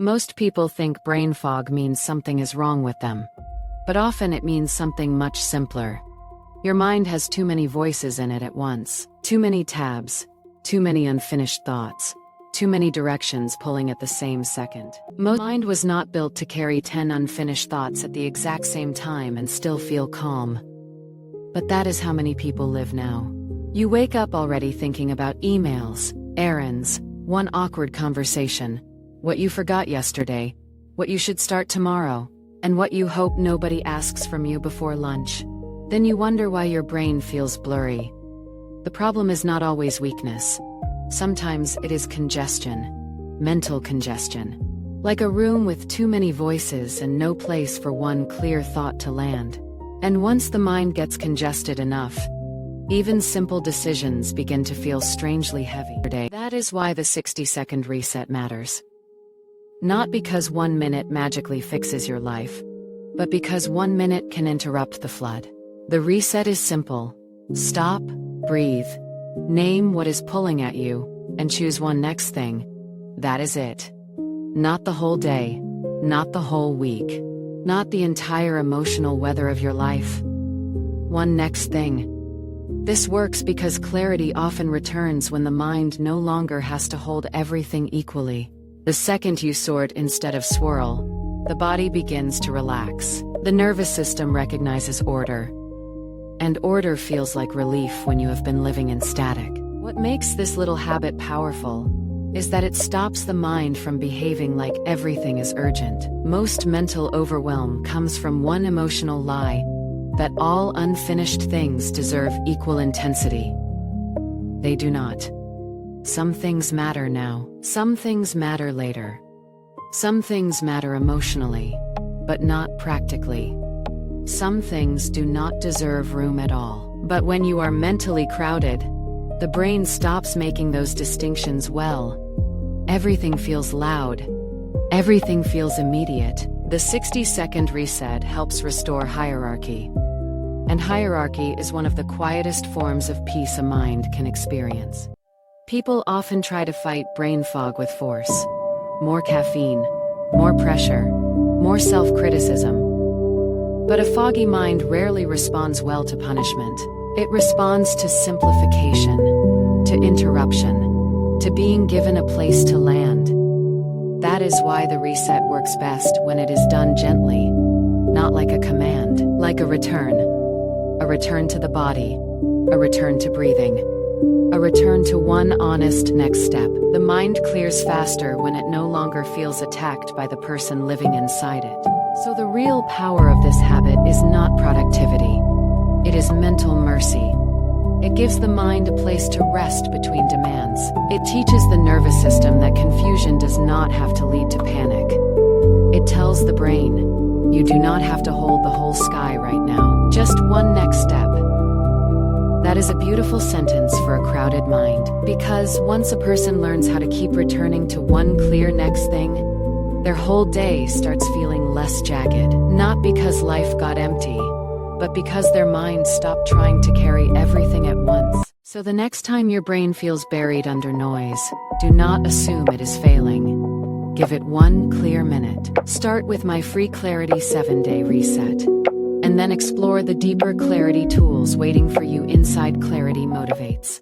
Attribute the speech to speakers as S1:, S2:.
S1: Most people think brain fog means something is wrong with them, but often it means something much simpler. Your mind has too many voices in it at once, too many tabs, too many unfinished thoughts, too many directions pulling at the same second. Most mind was not built to carry 10 unfinished thoughts at the exact same time and still feel calm. But that is how many people live now. You wake up already thinking about emails, errands, one awkward conversation, what you forgot yesterday, what you should start tomorrow, and what you hope nobody asks from you before lunch. Then you wonder why your brain feels blurry. The problem is not always weakness. Sometimes it is congestion, mental congestion. Like a room with too many voices and no place for one clear thought to land. And once the mind gets congested enough, even simple decisions begin to feel strangely heavy. That is why the 60-second reset matters. Not because 1 minute magically fixes your life, but because 1 minute can interrupt the flood. The reset is simple. Stop, breathe, name what is pulling at you, and choose one next thing. That is it. Not the whole day, not the whole week, not the entire emotional weather of your life. One next thing. This works because clarity often returns when the mind no longer has to hold everything equally. The second you sort instead of swirl, the body begins to relax. The nervous system recognizes order. And order feels like relief when you have been living in static. What makes this little habit powerful is that it stops the mind from behaving like everything is urgent. Most mental overwhelm comes from one emotional lie, that all unfinished things deserve equal intensity. They do not. Some things matter now, some things matter later. Some things matter emotionally, but not practically. Some things do not deserve room at all. But when you are mentally crowded, the brain stops making those distinctions well. Everything feels loud. Everything feels immediate. The 60-second reset helps restore hierarchy. And hierarchy is one of the quietest forms of peace a mind can experience. People often try to fight brain fog with force. More caffeine, more pressure, more self-criticism. But a foggy mind rarely responds well to punishment. It responds to simplification, to interruption, to being given a place to land. That is why the reset works best when it is done gently, not like a command, like a return to the body, a return to breathing, a return to one honest next step. The mind clears faster when it no longer feels attacked by the person living inside it. So the real power of this habit is not productivity. It is mental mercy. It gives the mind a place to rest between demands. It teaches the nervous system that confusion does not have to lead to panic. It tells the brain, you do not have to hold the whole sky right now, just one next step. That is a beautiful sentence for a crowded mind, because once a person learns how to keep returning to one clear next thing, their whole day starts feeling less jagged, not because life got empty, but because their mind stopped trying to carry everything at once. So the next time your brain feels buried under noise, do not assume it is failing. Give it 1 clear minute. Start with my free Clarity 7-day reset. And then explore the deeper clarity tools waiting for you inside Clarity Motivates.